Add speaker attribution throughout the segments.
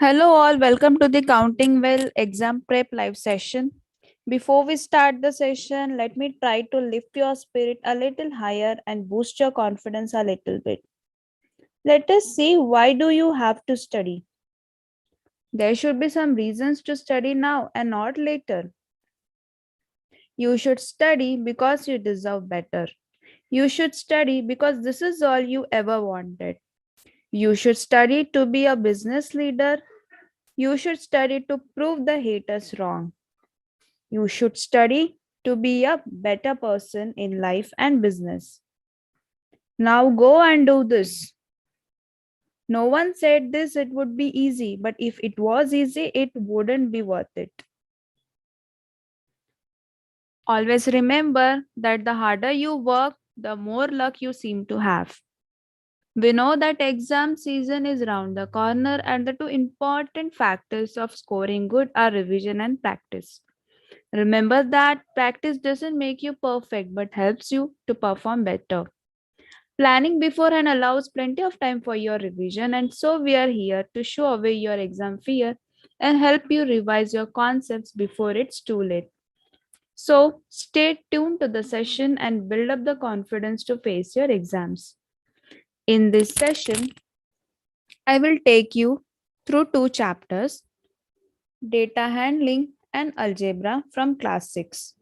Speaker 1: Hello, all. Welcome to the Counting Well exam prep live session. Before we start the session, let me try to lift your spirit a little higher and boost your confidence a little bit. Let us see, why do you have to study? There should be some reasons to study now and not later. You should study because you deserve better. You should study because this is all you ever wanted. You should study to be a business leader. You should study to prove the haters wrong. You should study to be a better person in life and business. Now go and do this. No one said this, it would be easy, but if it was easy, it wouldn't be worth it. Always remember that the harder you work, the more luck you seem to have. We know that exam season is round the corner, and the two important factors of scoring good are revision and practice. Remember that practice doesn't make you perfect but helps you to perform better. Planning beforehand allows plenty of time for your revision, and so we are here to show away your exam fear and help you revise your concepts before it's too late. So, stay tuned to the session and build up the confidence to face your exams. In this session, I will take you through two chapters, data handling and algebra from class 6.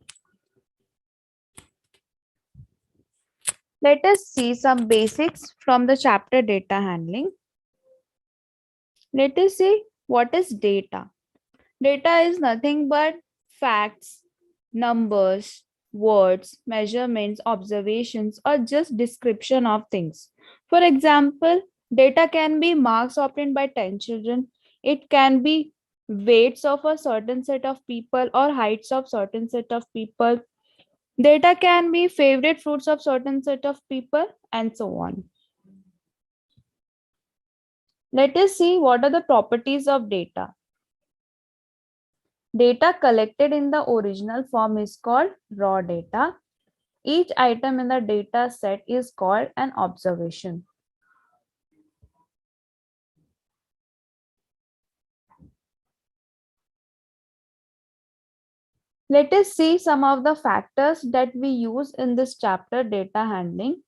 Speaker 1: Let us see some basics from the chapter data handling. Let us see what is data. Data is nothing but facts, numbers, words, measurements, observations, or just description of things. For example, data can be marks obtained by 10 children. It can be weights of a certain set of people or heights of certain set of people. Data can be favorite fruits of certain set of people and so on. Let us see what are the properties of data. Data collected in the original form is called raw data. Each item in the data set is called an observation. Let us see some of the factors that we use in this chapter, data handling.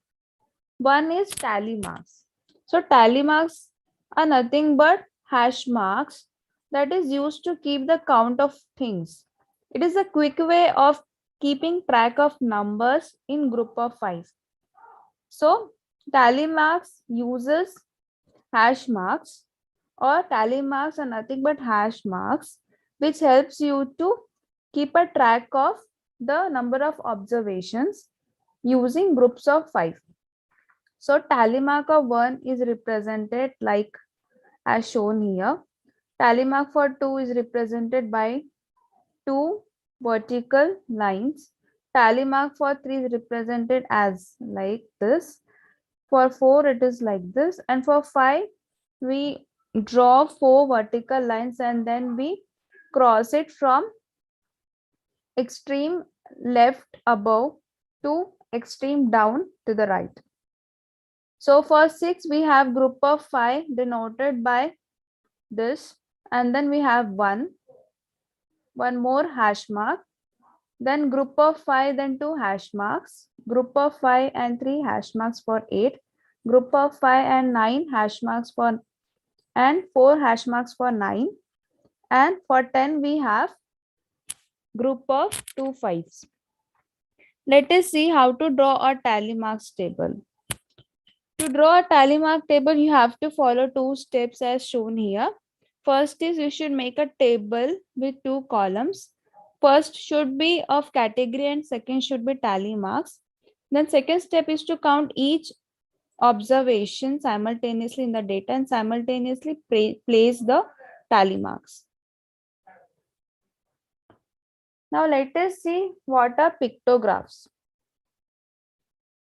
Speaker 1: One is tally marks. So tally marks are nothing but hash marks that is used to keep the count of things. It is a quick way of keeping track of numbers in group of 5. So tally marks uses hash marks, or tally marks are nothing but hash marks which helps you to keep a track of the number of observations using groups of 5. So tally mark of 1 is represented like as shown here. Tally mark for 2 is represented by 2 vertical lines. Tally mark for 3 is represented as like this. For 4 it is like this, and for 5 we draw 4 vertical lines and then we cross it from extreme left above to extreme down to the right. So for 6 we have group of 5 denoted by this, and then we have one more hash mark, then group of 5, then 2 hash marks, group of 5 and 3 hash marks for 8, group of 5 and 9 hash marks for, and 4 hash marks for 9, and for 10 we have group of 2 5s. Let us see how to draw a tally marks table. To draw a tally mark table, you have to follow 2 steps as shown here. First is you should make a table with 2 columns. First should be of category and second should be tally marks. Then second step is to count each observation simultaneously in the data and simultaneously place the tally marks. Now let us see what are pictographs.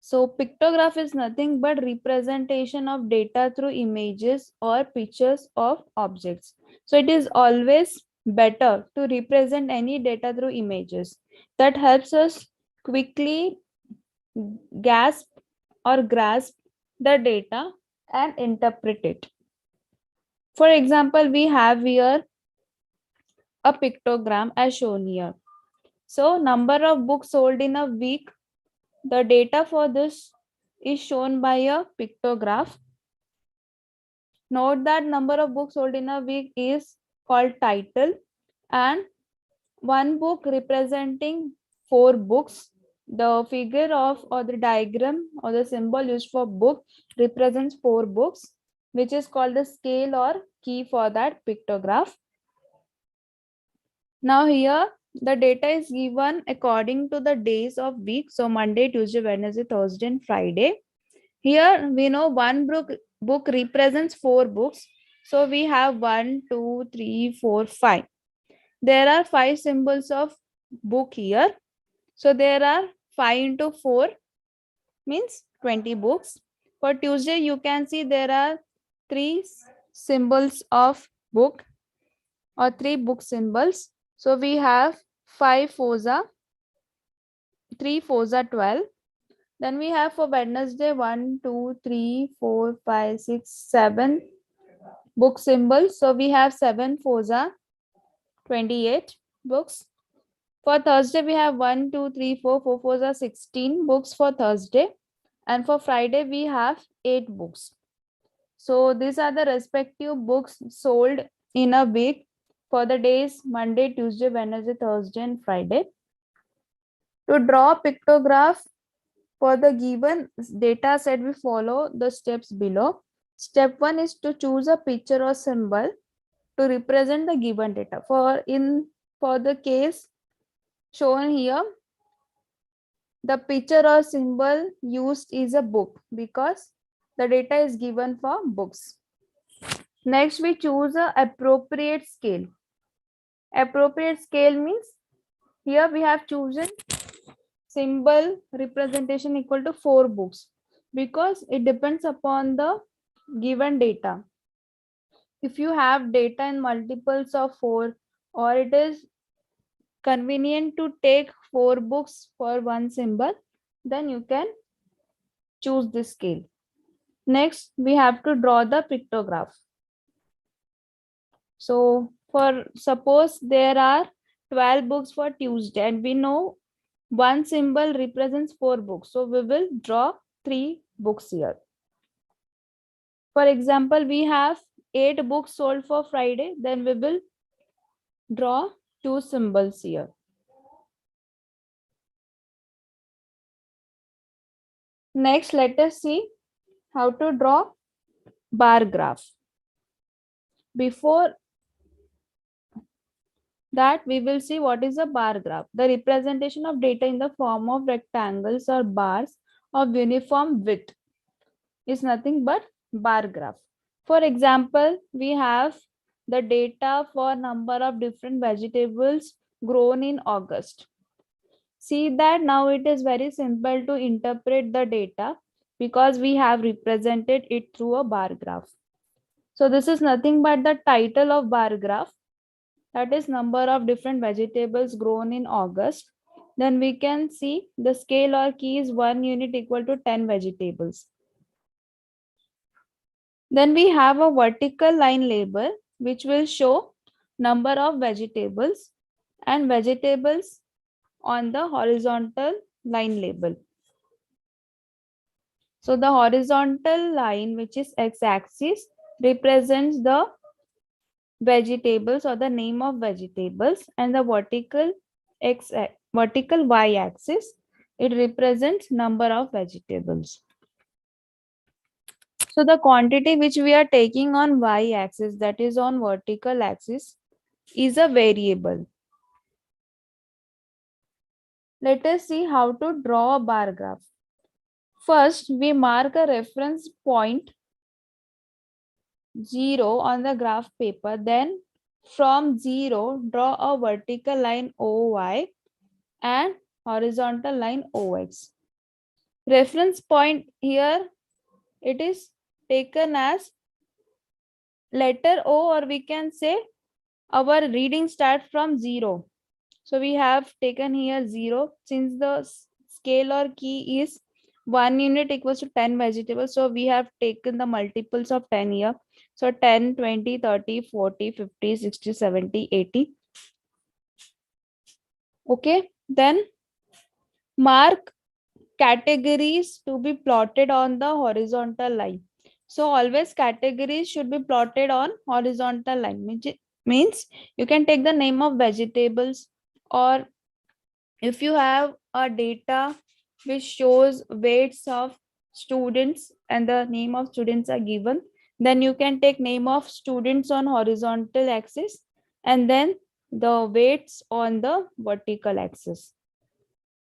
Speaker 1: So pictograph is nothing but representation of data through images or pictures of objects. So it is always better to represent any data through images. That helps us quickly grasp the data and interpret it. For example, we have here a pictogram as shown here. So number of books sold in a week, the data for this is shown by a pictograph. Note that number of books sold in a week is called title, and one book representing four books. The figure of or the diagram or the symbol used for book represents four books, which is called the scale or key for that pictograph. Now here the data is given according to the days of week. So Monday, Tuesday, Wednesday, Thursday, and Friday. Here we know one book represents four books. So we have 1, 2, 3, 4, 5. There are 5 symbols of book here. So there are 5 into 4 means 20 books. For Tuesday, you can see there are 3 symbols of book or 3 book symbols. So we have 5 fours are 3 fours are 12. Then we have for Wednesday 1, 2, 3, 4, 5, 6, 7 book symbols. So we have 7 fours are 28 books. For Thursday, we have 1, 2, 3, 4, 4 fours are 16 books for Thursday. And for Friday, we have 8 books. So these are the respective books sold in a week for the days Monday, Tuesday, Wednesday, Thursday, and Friday. To draw a pictograph for the given data set, we follow the steps below. Step 1 is to choose a picture or symbol to represent the given data. For the case shown here, the picture or symbol used is a book because the data is given for books. Next, we choose a appropriate scale. Appropriate scale means here we have chosen symbol representation equal to 4 books because it depends upon the given data. If you have data in multiples of 4, or it is convenient to take 4 books for one symbol, then you can choose this scale. Next, we have to draw the pictograph. So for suppose there are 12 books for Tuesday and we know one symbol represents 4 books. So we will draw 3 books here. For example, we have 8 books sold for Friday, then we will draw 2 symbols here. Next, let us see how to draw bar graph. Before that, we will see what is a bar graph. The representation of data in the form of rectangles or bars of uniform width is nothing but bar graph. For example, we have the data for number of different vegetables grown in August. See that now it is very simple to interpret the data because we have represented it through a bar graph. So this is nothing but the title of bar graph, that is number of different vegetables grown in August. Then we can see the scale or key is 1 unit equal to 10 vegetables. Then we have a vertical line label which will show number of vegetables and vegetables on the horizontal line label. So the horizontal line, which is x-axis, represents the vegetables or the name of vegetables, and the vertical y-axis, it represents number of vegetables. So the quantity which we are taking on y-axis, that is on vertical axis, is a variable. Let us see how to draw a bar graph. First, we mark a reference point 0 on the graph paper. Then from 0, draw a vertical line OY and horizontal line OX. Reference point here, it is taken as letter O, or we can say our reading starts from 0. So we have taken here 0 since the scale or key is 1 unit equals to 10 vegetables. So we have taken the multiples of 10 here. So 10, 20, 30, 40, 50, 60, 70, 80. Okay. Then mark categories to be plotted on the horizontal line. So always categories should be plotted on horizontal line. Means you can take the name of vegetables, or if you have a data which shows weights of students and the name of students are given, then you can take name of students on horizontal axis and then the weights on the vertical axis.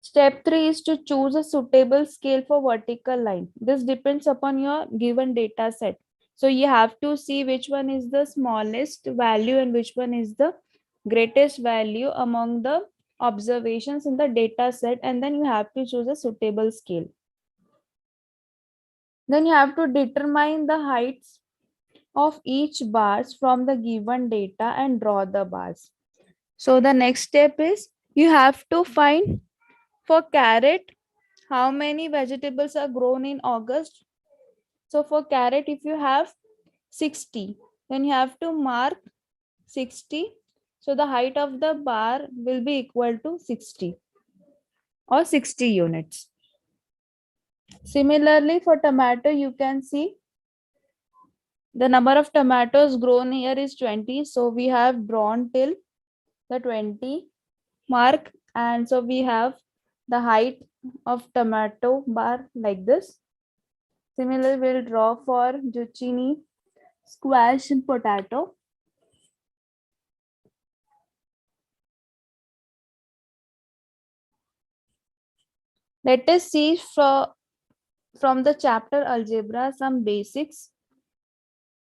Speaker 1: Step 3 is to choose a suitable scale for vertical line. This depends upon your given data set. So you have to see which one is the smallest value and which one is the greatest value among the observations in the data set, and then you have to choose a suitable scale. Then you have to determine the heights of each bars from the given data and draw the bars. So the next step is you have to find for carrot how many vegetables are grown in August. So for carrot, if you have 60, then you have to mark 60. So the height of the bar will be equal to 60 or 60 units. Similarly, for tomato, you can see the number of tomatoes grown here is 20. So we have drawn till the 20 mark. And so we have the height of tomato bar like this. Similarly, we'll draw for zucchini, squash, and potato. Let us see from the chapter algebra some basics.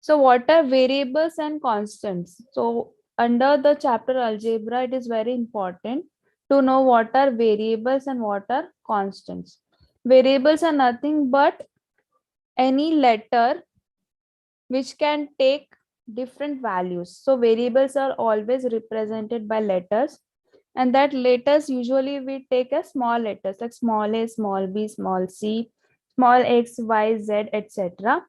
Speaker 1: So what are variables and constants? So under the chapter algebra, it is very important to know what are variables and what are constants. Variables are nothing but any letter which can take different values. So variables are always represented by letters, and that letters usually we take as small letters like small a, small b, small c, small x, y, z, etc.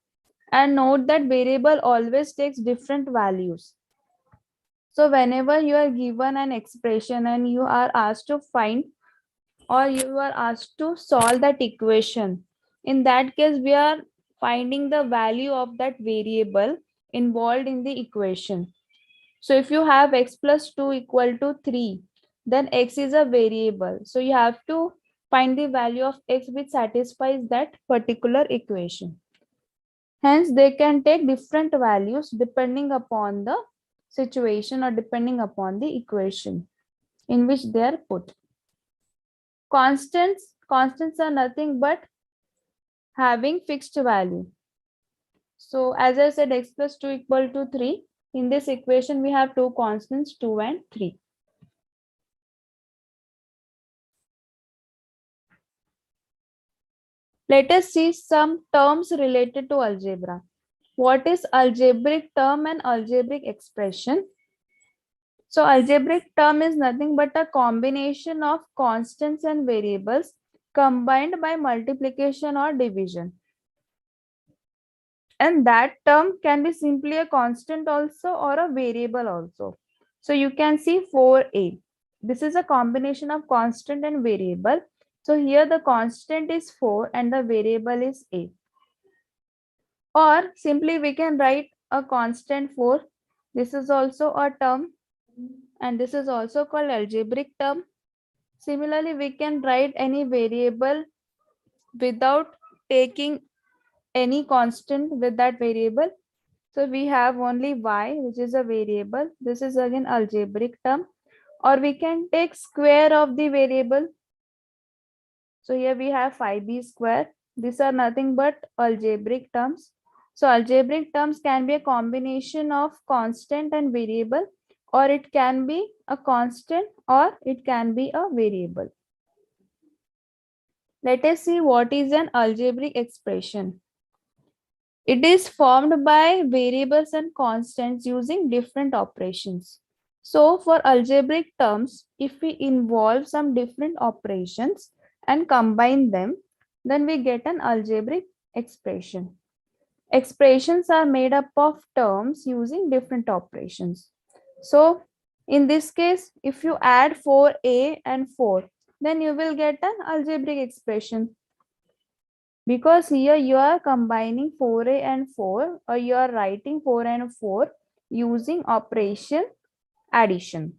Speaker 1: And note that variable always takes different values. So whenever you are given an expression and you are asked to find or you are asked to solve that equation, in that case we are finding the value of that variable involved in the equation. So if you have x plus 2 equal to 3, then x is a variable. So you have to find the value of x which satisfies that particular equation. Hence, they can take different values depending upon the situation or depending upon the equation in which they are put. Constants are nothing but having fixed value. So as I said, x plus 2 equal to 3. In this equation, we have two constants, 2 and 3. Let us see some terms related to algebra. What is algebraic term and algebraic expression? So algebraic term is nothing but a combination of constants and variables combined by multiplication or division. And that term can be simply a constant also or a variable also. So you can see 4a. This is a combination of constant and variable. So here the constant is 4 and the variable is a. Or simply we can write a constant 4. This is also a term and this is also called algebraic term. Similarly, we can write any variable without taking any constant with that variable. So we have only y, which is a variable. This is again algebraic term. Or we can take square of the variable. So here we have 5b square. These are nothing but algebraic terms. So algebraic terms can be a combination of constant and variable, or it can be a constant or it can be a variable. Let us see what is an algebraic expression. It is formed by variables and constants using different operations. So for algebraic terms, if we involve some different operations and combine them, then we get an algebraic expression. Expressions are made up of terms using different operations. So in this case, if you add 4a and 4, then you will get an algebraic expression. Because here you are combining 4a and 4, or you are writing 4 and 4 using operation addition.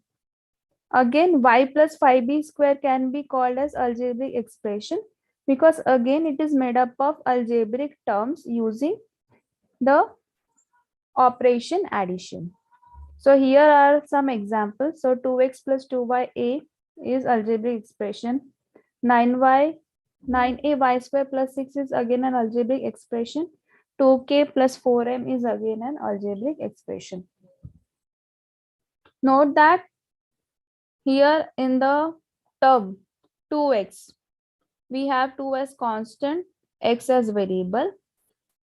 Speaker 1: Again, y plus 5b square can be called as algebraic expression because again it is made up of algebraic terms using the operation addition. So here are some examples. So 2x plus 2ya is algebraic expression. 9a y square plus 6 is again an algebraic expression. 2k plus 4m is again an algebraic expression. Note that here in the term 2x, we have 2 as constant, x as variable.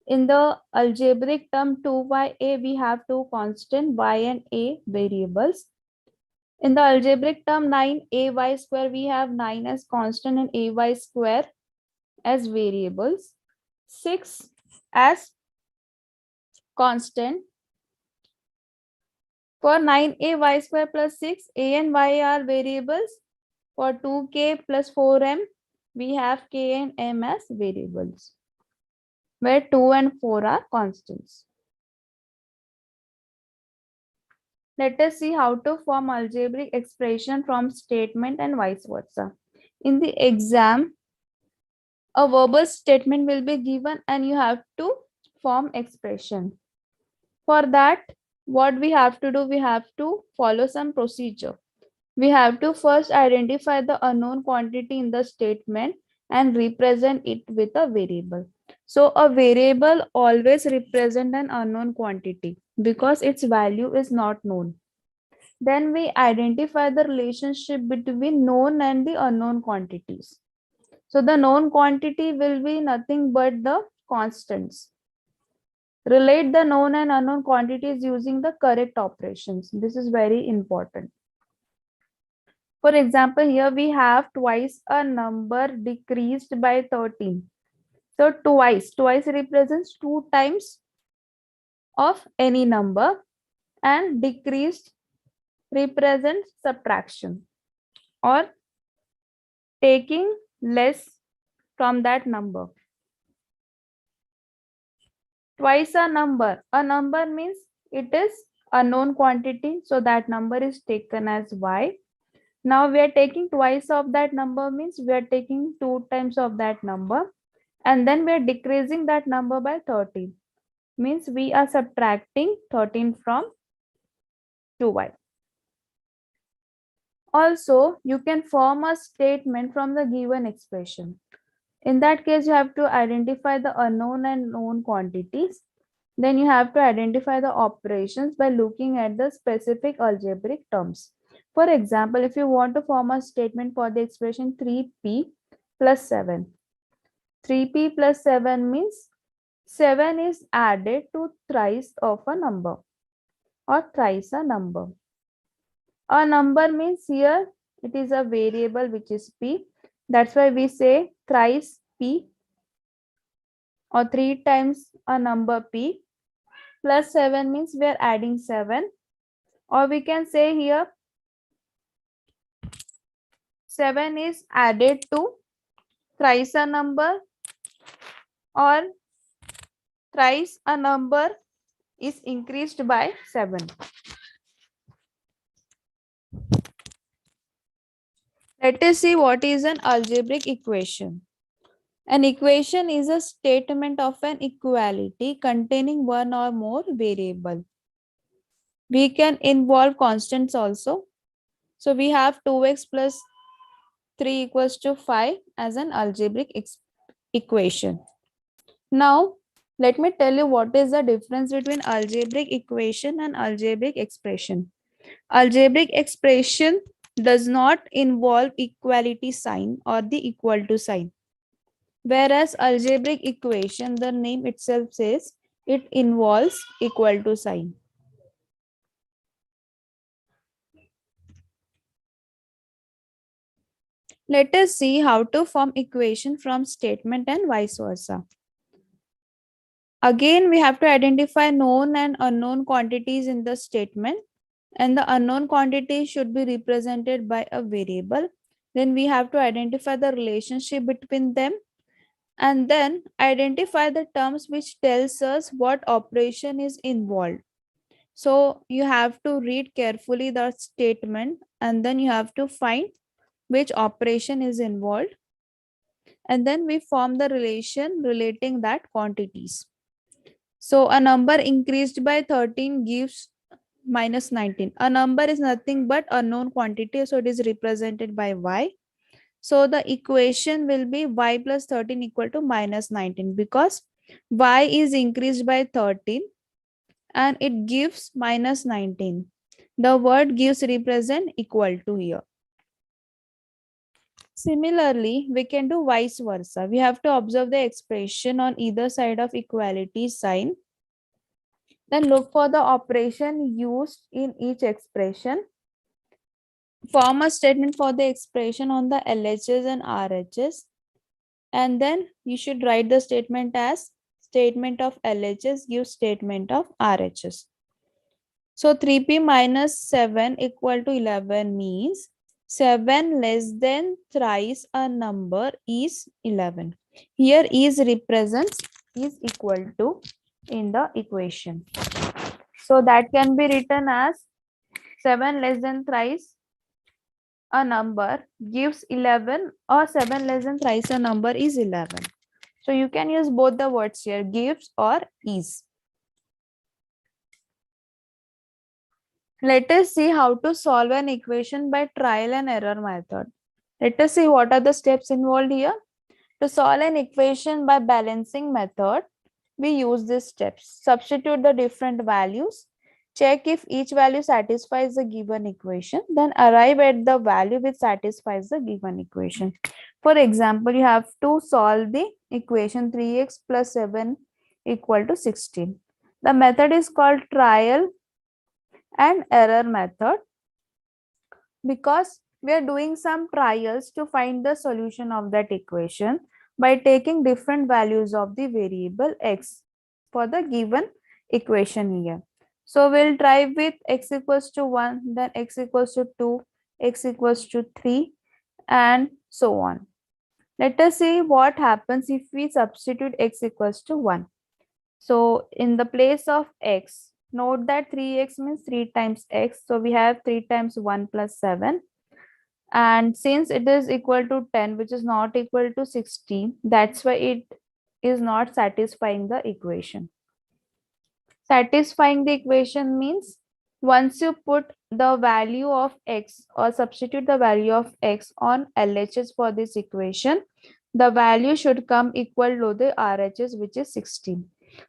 Speaker 1: In the algebraic term 2ya, we have two constant, y and a variables. In the algebraic term 9ay square, we have 9 as constant and ay square as variables. 6 as constant. For 9ay square plus 6, a and y are variables. For 2k plus 4m, we have k and m as variables, where 2 and 4 are constants. Let us see how to form algebraic expression from statement and vice versa. In the exam, a verbal statement will be given and you have to form expression. For that, what we have to do, we have to follow some procedure. We have to first identify the unknown quantity in the statement and represent it with a variable. So a variable always represents an unknown quantity because its value is not known. Then we identify the relationship between known and the unknown quantities. So the known quantity will be nothing but the constants. Relate the known and unknown quantities using the correct operations. This is very important. For example, here we have twice a number decreased by 13. So twice represents 2 times of any number, and decreased represents subtraction or taking less from that number. Twice a number means it is a known quantity, so that number is taken as y. Now we are taking twice of that number means we are taking 2 times of that number, and then we are decreasing that number by 13, means we are subtracting 13 from 2y. Also, you can form a statement from the given expression. In that case, you have to identify the unknown and known quantities. Then you have to identify the operations by looking at the specific algebraic terms. For example, if you want to form a statement for the expression 3p plus 7. 3p plus 7 means 7 is added to thrice of a number or thrice a number. A number means here it is a variable which is p. That's why we say thrice p or 3 times a number p. Plus 7 means we are adding 7, or we can say here 7 is added to thrice a number, or thrice a number is increased by 7. Let us see what is an algebraic equation. An equation is a statement of an equality containing one or more variable. We can involve constants also. So we have 2x plus 3 equals to 5 as an algebraic equation. Now, let me tell you what is the difference between algebraic equation and algebraic expression. Algebraic expression does not involve equality sign or the equal to sign. Whereas algebraic equation, the name itself says, it involves equal to sign. Let us see how to form equation from statement and vice versa. Again, we have to identify known and unknown quantities in the statement, and the unknown quantity should be represented by a variable. Then we have to identify the relationship between them, and then identify the terms which tells us what operation is involved. So you have to read carefully the statement, and then you have to find which operation is involved, and then we form the relation relating that quantities. So a number increased by 13 gives minus 19. A number is nothing but unknown quantity, so it is represented by y. So the equation will be y plus 13 equal to minus 19, because y is increased by 13 and it gives minus 19. The word gives represent equal to here. Similarly, we can do vice versa. We have to observe the expression on either side of equality sign. Then look for the operation used in each expression. Form a statement for the expression on the LHS and RHS. And then you should write the statement as statement of LHS gives statement of RHS. So 3p minus 7 equal to 11 means 7 less than thrice a number is 11. Here is represents is equal to in the equation. So that can be written as 7 less than thrice a number gives 11, or 7 less than thrice a number is 11. So you can use both the words here, gives or is. Let us see how to solve an equation by trial and error method. Let us see what are the steps involved here. To solve an equation by balancing method, we use these steps. Substitute the different values. Check if each value satisfies the given equation. Then arrive at the value which satisfies the given equation. For example, you have to solve the equation 3x plus 7 equal to 16. The method is called trial and error method, because we are doing some trials to find the solution of that equation by taking different values of the variable x for the given equation here. So we'll try with x equals to 1, then x equals to 2, x equals to 3, and so on. Let us see what happens if we substitute x equals to 1. So in the place of x, note that 3x means 3 times x. So we have 3 times 1 plus 7. And since it is equal to 10, which is not equal to 16, that's why it is not satisfying the equation. Satisfying the equation means once you put the value of x or substitute the value of x on LHS for this equation, the value should come equal to the RHS, which is 16.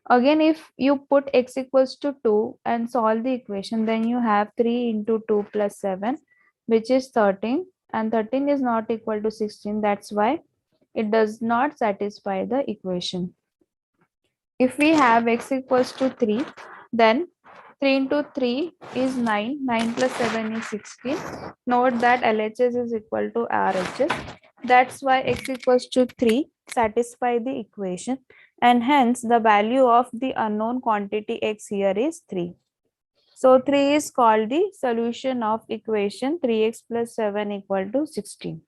Speaker 1: Again, if you put x equals to 2 and solve the equation, then you have 3 into 2 plus 7, which is 13, and 13 is not equal to 16. That's why it does not satisfy the equation. If we have x equals to 3, then 3 into 3 is 9, 9 plus 7 is 16. Note that LHS is equal to RHS. That's why x equals to 3 satisfy the equation, and hence the value of the unknown quantity x here is 3. So 3 is called the solution of equation 3x plus 7 equal to 16.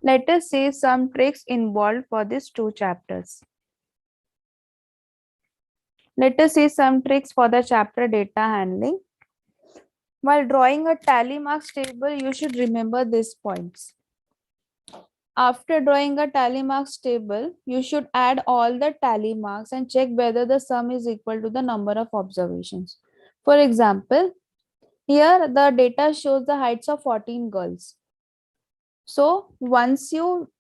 Speaker 1: Let us see some tricks involved for these two chapters. Let us see some tricks for the chapter data handling. While drawing a tally marks table, you should remember these points. After drawing a tally marks table, you should add all the tally marks and check whether the sum is equal to the number of observations. For example, here the data shows the heights of 14 girls. So once you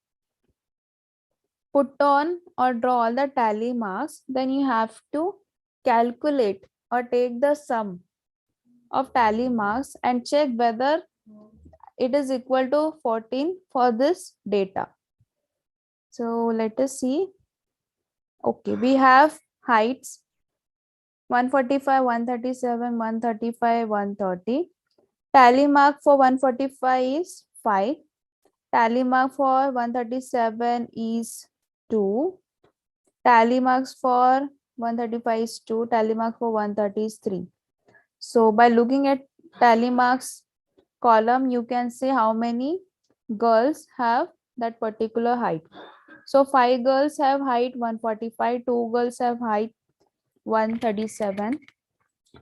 Speaker 1: put on or draw all the tally marks, then you have to calculate or take the sum of tally marks and check whether it is equal to 14 for this data. So let us see. Okay, we have heights 145, 137, 135, 130. Tally mark for 145 is 5. Tally mark for 137 is 2. Tally marks for 135 is 2. Tally mark for 130 is 3. So by looking at tally marks column, you can say how many girls have that particular height. So 5 girls have height 145, 2 girls have height 137,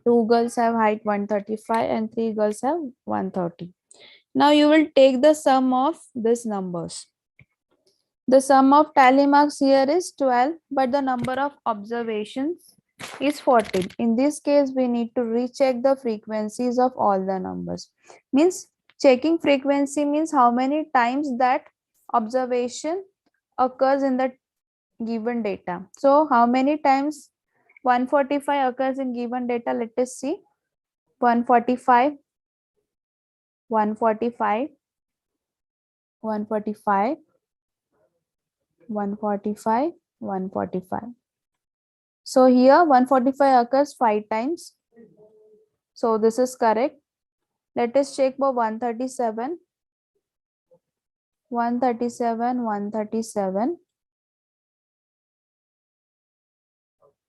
Speaker 1: 2 girls have height 135, and 3 girls have 130. Now you will take the sum of these numbers. The sum of tally marks here is 12, but the number of observations is 14. In this case, we need to recheck the frequencies of all the numbers. Means checking frequency means how many times that observation occurs in the given data. So how many times 145 occurs in given data? Let us see. 145, 145, 145, 145, 145. So here 145 occurs 5 times. So this is correct. Let us check for 137. 137, 137.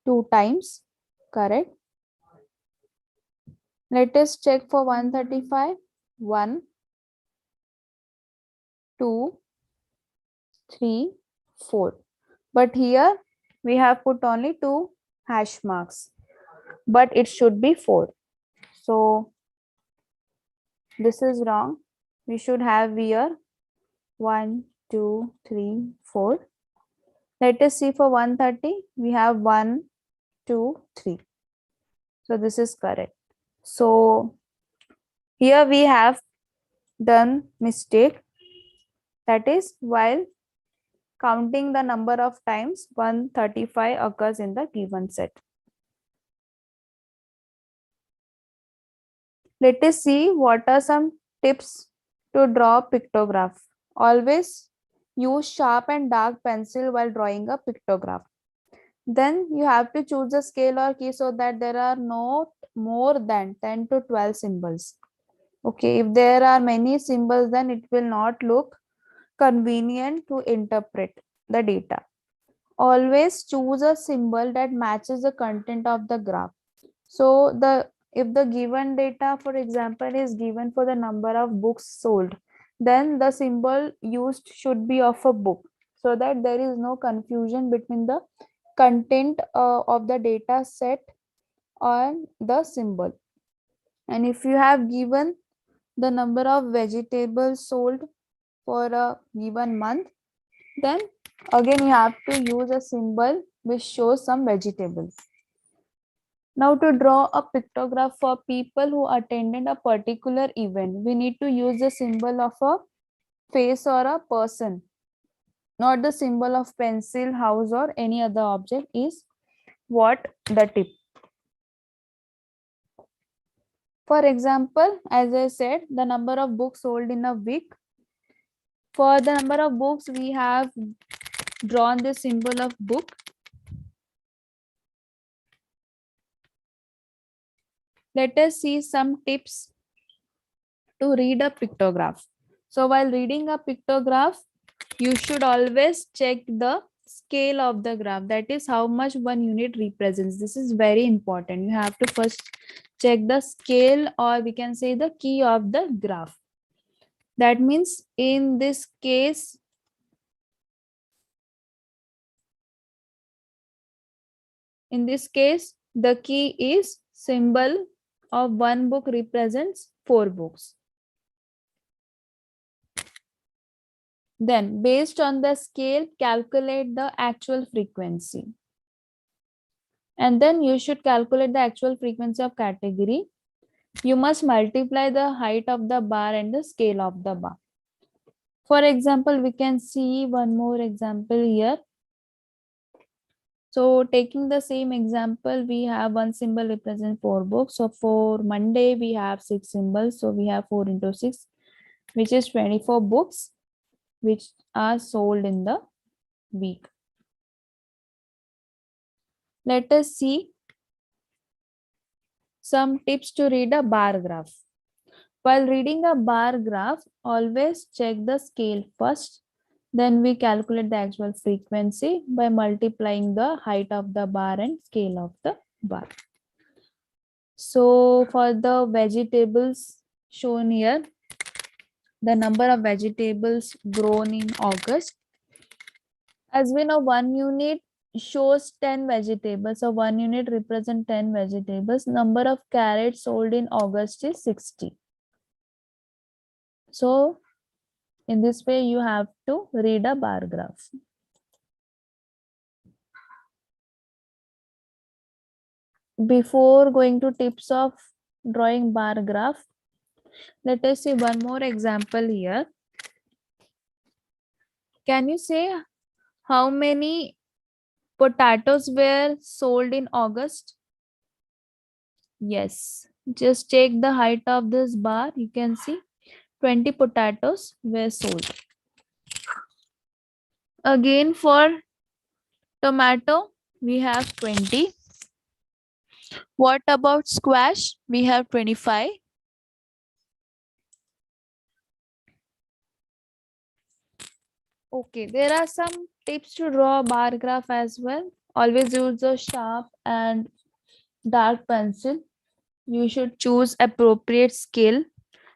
Speaker 1: 2 times. Correct. Let us check for 135. 1, 2, 3, 4. But here we have put only 2 hash marks. But it should be 4. So this is wrong. We should have here 1, 2, 3, 4. Let us see for 130. We have 1, 2, 3. So this is correct. So here we have done mistake. That is while counting the number of times 135 occurs in the given set. Let us see what are some tips to draw pictograph. Always use sharp and dark pencil while drawing a pictograph. Then you have to choose a scale or key so that there are no more than 10 to 12 symbols. Okay, if there are many symbols, then it will not look convenient to interpret the data. Always choose a symbol that matches the content of the graph. So if the given data, for example, is given for the number of books sold, then the symbol used should be of a book so that there is no confusion between the content of the data set on the symbol. And if you have given the number of vegetables sold for a given month, then again you have to use a symbol which shows some vegetables. Now to draw a pictograph for people who attended a particular event, we need to use the symbol of a face or a person, not the symbol of pencil, house or any other object is what the tip. For example, as I said, the number of books sold in a week. For the number of books, we have drawn the symbol of book. Let us see some tips to read a pictograph. So while reading a pictograph, you should always check the scale of the graph. That is how much one unit represents. This is very important. You have to first check the scale, or we can say the key of the graph. That means in this case, the key is symbol of one book represents 4 books. Then based on the scale, calculate the actual frequency. And then you should calculate the actual frequency of category. You must multiply the height of the bar and the scale of the bar. For example, we can see one more example here. So taking the same example, we have one symbol represent 4 books. So for Monday, we have 6 symbols. So we have 4 into 6, which is 24 books, which are sold in the week. Let us see some tips to read a bar graph. While reading a bar graph, always check the scale first. Then we calculate the actual frequency by multiplying the height of the bar and scale of the bar. So for the vegetables shown here, the number of vegetables grown in August. As we know, 1 unit shows 10 vegetables. So 1 unit represents 10 vegetables. Number of carrots sold in August is 60. So in this way, you have to read a bar graph. Before going to tips of drawing bar graph, let us see one more example here. Can you say how many potatoes were sold in August? Yes, just take the height of this bar. You can see 20 potatoes were sold. Again, for tomato, we have 20. What about squash? We have 25. Okay, there are some tips to draw a bar graph as well. Always use a sharp and dark pencil. You should choose appropriate scale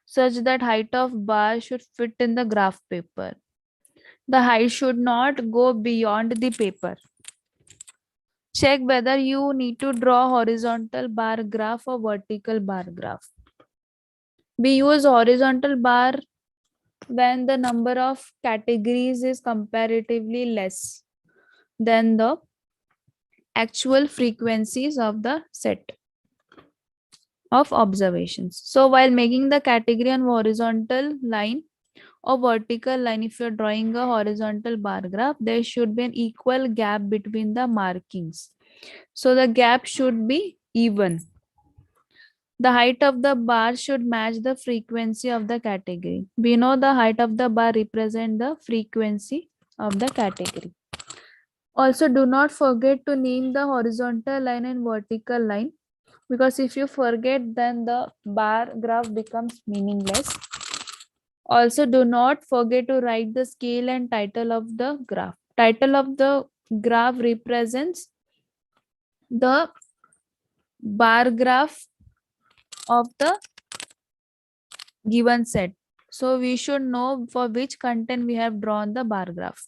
Speaker 1: such that height of bar should fit in the graph paper. The height should not go beyond the paper. Check whether you need to draw horizontal bar graph or vertical bar graph. We use horizontal bar when the number of categories is comparatively less than the actual frequencies of the set of observations. So while making the category on horizontal line or vertical line, if you're drawing a horizontal bar graph, there should be an equal gap between the markings. So the gap should be even. The height of the bar should match the frequency of the category. We know the height of the bar represents the frequency of the category. Also, do not forget to name the horizontal line and vertical line, because if you forget, then the bar graph becomes meaningless. Also, do not forget to write the scale and title of the graph. Title of the graph represents the bar graph of the given set. So we should know for which content we have drawn the bar graph.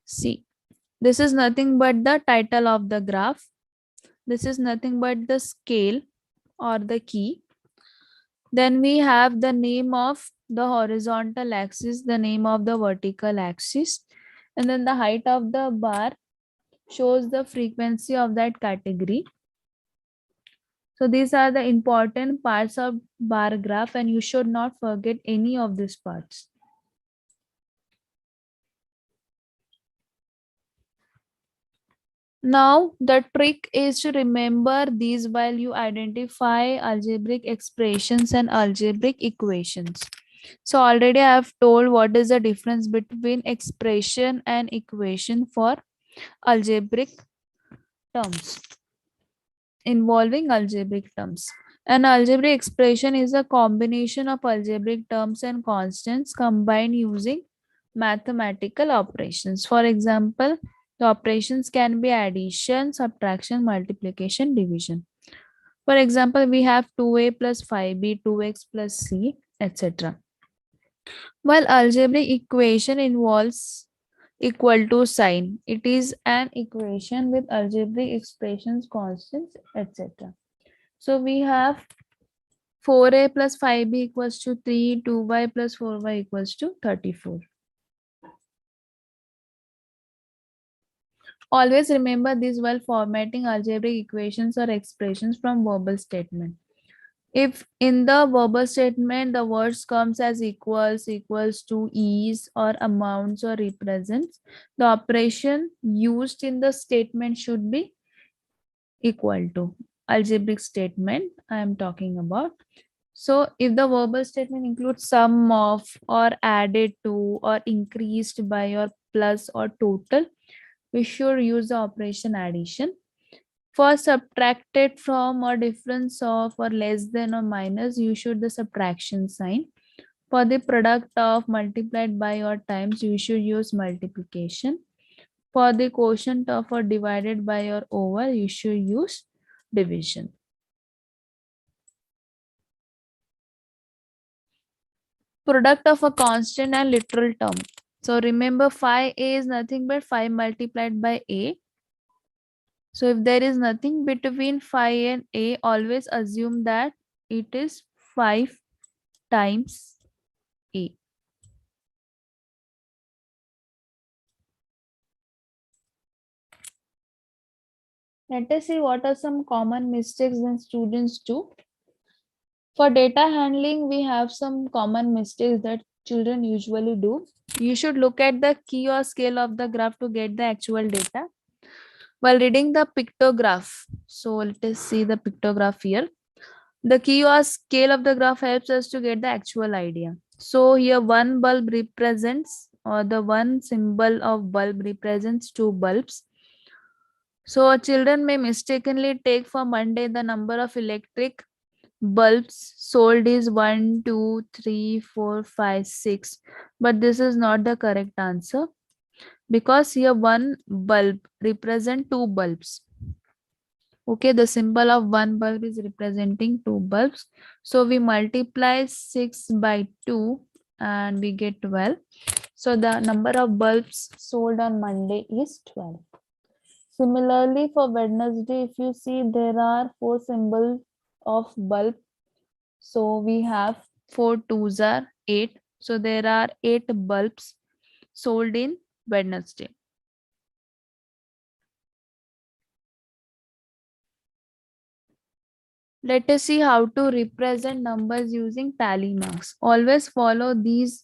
Speaker 1: See, this is nothing but the title of the graph. This is nothing but the scale or the key. Then we have the name of the horizontal axis, the name of the vertical axis, and then the height of the bar shows the frequency of that category. So these are the important parts of bar graph, and you should not forget any of these parts. Now the trick is to remember these while you identify algebraic expressions and algebraic equations. So already I have told what is the difference between expression and equation for algebraic terms, involving algebraic terms. An algebraic expression is a combination of algebraic terms and constants combined using mathematical operations. For example, the operations can be addition, subtraction, multiplication, division. For example, we have 2a plus 5b, 2x plus c, etc. While algebraic equation involves equal to sign, it is an equation with algebraic expressions, constants, etc. So we have 4a plus 5b equals to 3, 2y plus 4y equals to 34. Always remember this while formatting algebraic equations or expressions from verbal statement. If in the verbal statement the words comes as equals, equals to, is, or amounts or represents, the operation used in the statement should be equal to. Algebraic statement I am talking about. So if the verbal statement includes sum of, or added to, or increased by, or plus, or total, we should use the operation addition. For subtracted from or difference of or less than or minus, you should the subtraction sign. For the product of multiplied by or times, you should use multiplication. For the quotient of or divided by or over, you should use division. Product of a constant and literal term. So remember 5a is nothing but 5 multiplied by a. So if there is nothing between 5 and a, always assume that it is 5 times a. Let us see what are some common mistakes that students do. For data handling, we have some common mistakes that children usually do. You should look at the key or scale of the graph to get the actual data. While reading the pictograph, so let us see the pictograph here. The key or scale of the graph helps us to get the actual idea. So here one bulb represents, or the one symbol of bulb represents two bulbs. So children may mistakenly take for Monday the number of electric bulbs sold is 1, 2, 3, 4, 5, 6. But this is not the correct answer, because here one bulb represent two bulbs. Okay, the symbol of one bulb is representing two bulbs. So we multiply 6 by 2 and we get 12. So the number of bulbs sold on Monday is 12. Similarly, for Wednesday, if you see, there are four symbols of bulb. So we have 4 twos are 8. So there are 8 bulbs sold in Wednesday. Let us see how to represent numbers using tally marks. Always follow these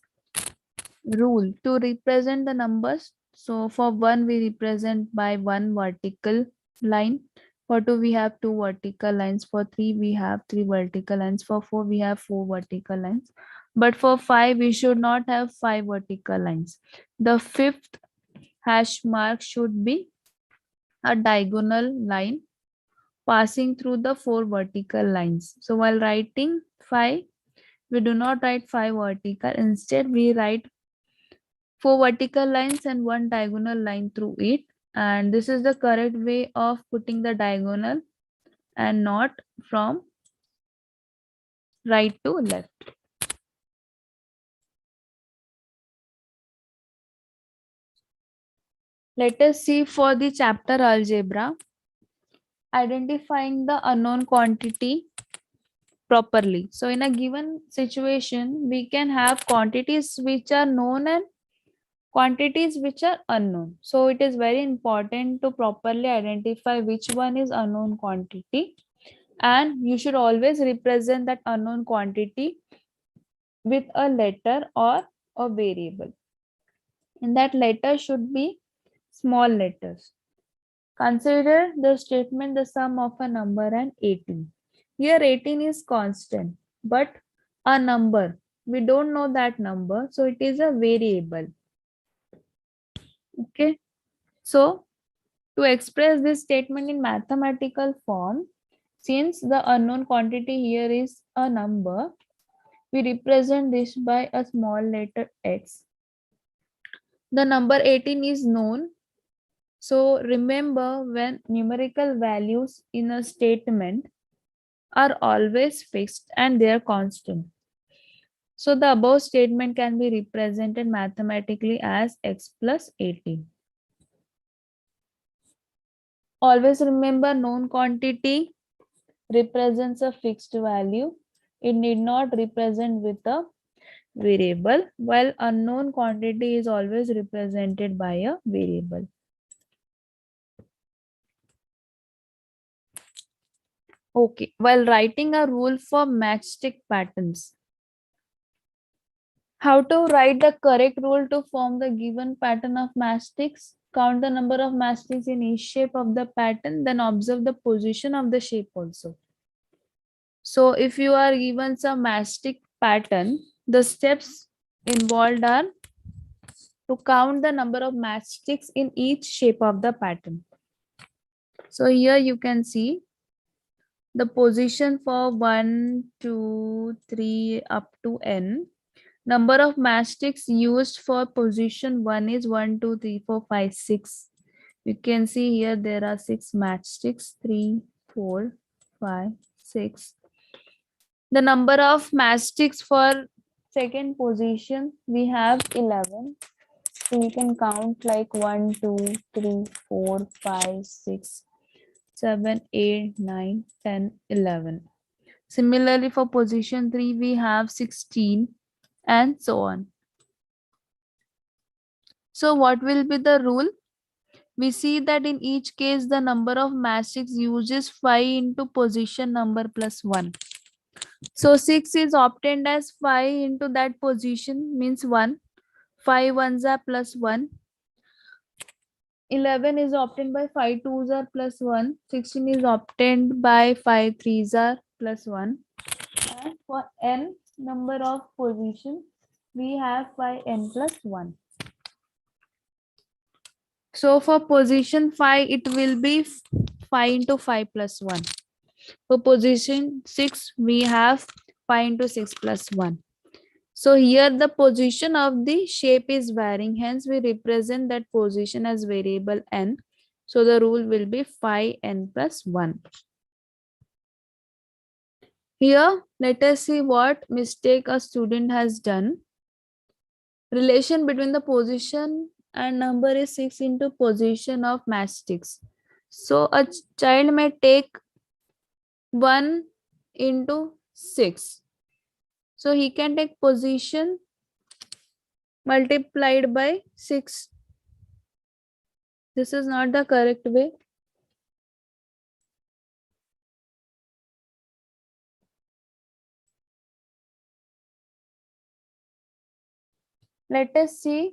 Speaker 1: rule to represent the numbers. So for 1, we represent by 1 vertical line. For 2, we have 2 vertical lines. For 3, we have 3 vertical lines. For 4, we have 4 vertical lines. But for 5, we should not have 5 vertical lines. The fifth hash mark should be a diagonal line passing through the 4 vertical lines. So while writing 5, we do not write 5 vertical. Instead, we write 4 vertical lines and 1 diagonal line through it. And this is the correct way of putting the diagonal and not from right to left. Let us see for the chapter algebra, identifying the unknown quantity properly. So in a given situation, we can have quantities which are known and quantities which are unknown. So it is very important to properly identify which one is unknown quantity, and you should always represent that unknown quantity with a letter or a variable. And that letter should be small letters. Consider the statement the sum of a number and 18. Here 18 is constant, but a number, we don't know that number, so it is a variable. Okay, so to express this statement in mathematical form, since the unknown quantity here is a number, we represent this by a small letter x. The number 18 is known. So remember, when numerical values in a statement are always fixed and they are constant. So the above statement can be represented mathematically as x plus 18. Always remember, known quantity represents a fixed value. It need not represent with a variable, while unknown quantity is always represented by a variable. Okay, while writing a rule for matchstick patterns. How to write the correct rule to form the given pattern of matchsticks? Count the number of matchsticks in each shape of the pattern, then observe the position of the shape also. So if you are given some matchstick pattern, the steps involved are to count the number of matchsticks in each shape of the pattern. So here you can see the position for 1, 2, 3 up to n. Number of matchsticks used for position 1 is 1, 2, 3, 4, 5, 6. You can see here there are 6 matchsticks, 3, 4, 5, 6. The number of matchsticks for second position, we have 11. So you can count like 1, 2, 3, 4, 5, 6, 7, 8, 9, 10, 11. Similarly, for position 3, we have 16 and so on. So what will be the rule? We see that in each case, the number of matchsticks used is 5 into position number plus 1. So 6 is obtained as 5 into that position means 1. 5 ones are plus 1. 11 is obtained by 5 twos are plus 1. 16 is obtained by 5 threes are plus 1. And for n number of positions, we have by n plus 1. So for position 5, it will be 5 into 5 plus 1. For position 6, we have 5 into 6 plus 1. So here the position of the shape is varying. Hence, we represent that position as variable n. So the rule will be 5n plus 1. Here, let us see what mistake a student has done. Relation between the position and number is 6 into position of matchsticks. So a child may take 1 into 6. So he can take position multiplied by 6. This is not the correct way. Let us see,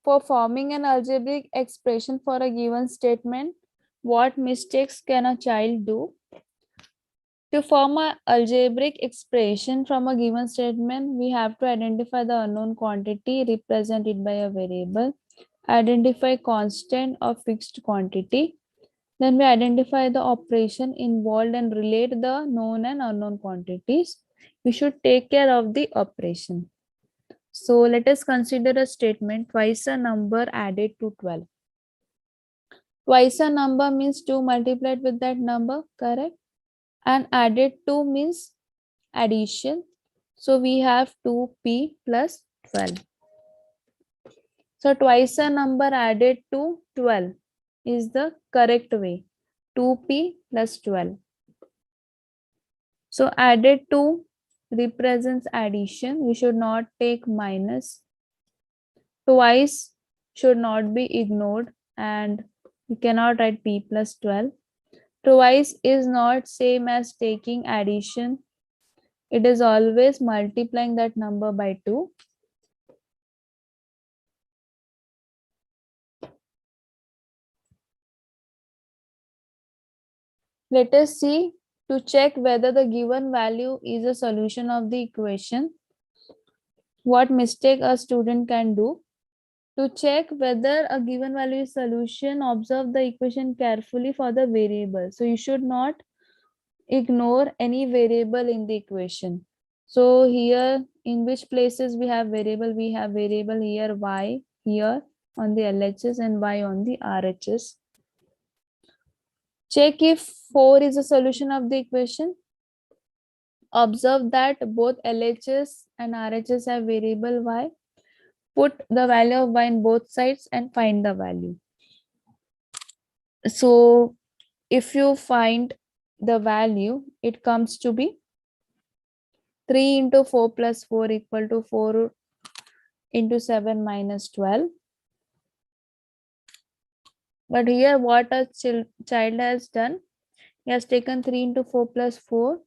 Speaker 1: for forming an algebraic expression for a given statement, what mistakes can a child do? To form an algebraic expression from a given statement, we have to identify the unknown quantity represented by a variable, identify constant or fixed quantity. Then we identify the operation involved and relate the known and unknown quantities. We should take care of the operation. So let us consider a statement: twice a number added to 12. Twice a number means 2 multiplied with that number, correct? And added to means addition. So we have 2p plus 12. So twice a number added to 12 is the correct way. 2p plus 12. So added to represents addition. We should not take minus. Twice should not be ignored, and you cannot write p plus 12. Twice is not same as taking addition. It is always multiplying that number by 2. Let us see, to check whether the given value is a solution of the equation, what mistake a student can do. To check whether a given value is solution, observe the equation carefully for the variable. So you should not ignore any variable in the equation. So here, in which places we have variable? We have variable here y here on the LHS and y on the RHS. Check if 4 is a solution of the equation. Observe that both LHS and RHS have variable y. Put the value of y in both sides and find the value. So if you find the value, it comes to be 3 into 4 plus 4 equal to 4 into 7 minus 12. But here what a child has done, he has taken 3 into 4 plus 4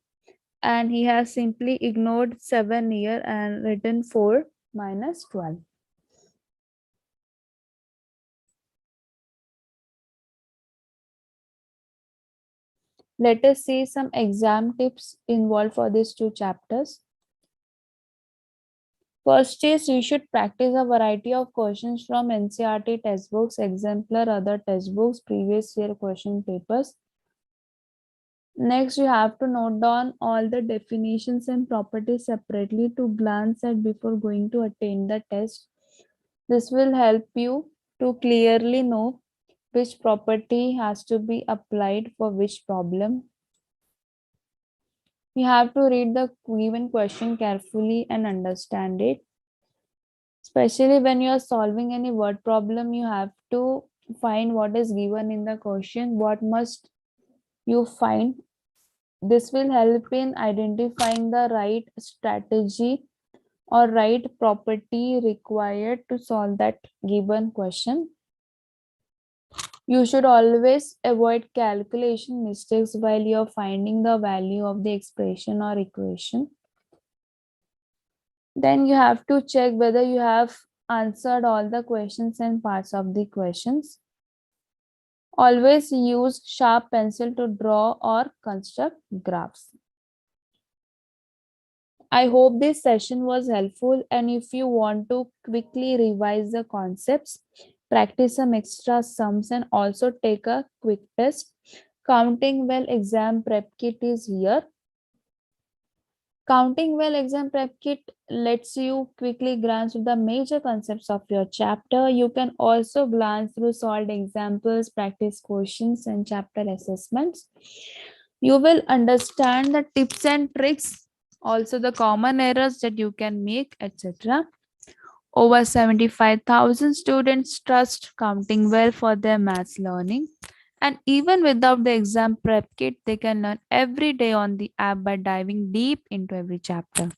Speaker 1: and he has simply ignored 7 here and written 4 minus 12. Let us see some exam tips involved for these two chapters. First is you should practice a variety of questions from NCERT textbooks, exemplar, other textbooks, previous year question papers. Next, you have to note down all the definitions and properties separately to glance at before going to attend the test. This will help you to clearly know which property has to be applied for which problem. You have to read the given question carefully and understand it. Especially when you are solving any word problem, you have to find what is given in the question, what must you find. This will help in identifying the right strategy or right property required to solve that given question. You should always avoid calculation mistakes while you're finding the value of the expression or equation. Then you have to check whether you have answered all the questions and parts of the questions. Always use sharp pencil to draw or construct graphs. I hope this session was helpful, and if you want to quickly revise the concepts, practice some extra sums and also take a quick test, Counting Well exam prep kit is here. Counting Well exam prep kit lets you quickly glance through the major concepts of your chapter. You can also glance through solved examples, practice questions, and chapter assessments. You will understand the tips and tricks, also the common errors that you can make, etc. Over 75,000 students trust Counting Well for their maths learning. And even without the exam prep kit, they can learn every day on the app by diving deep into every chapter.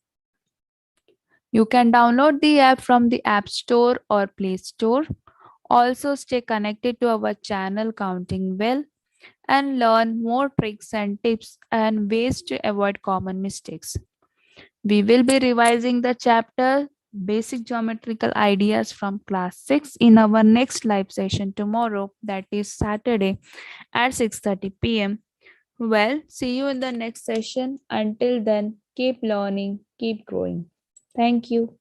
Speaker 1: You can download the app from the App Store or Play Store. Also, stay connected to our channel Counting Well and learn more tricks and tips and ways to avoid common mistakes. We will be revising the chapter Basic Geometrical Ideas from Class 6 in our next live session tomorrow, that is Saturday at 6:30 p.m. Well, see you in the next session. Until then, keep learning, keep growing. Thank you.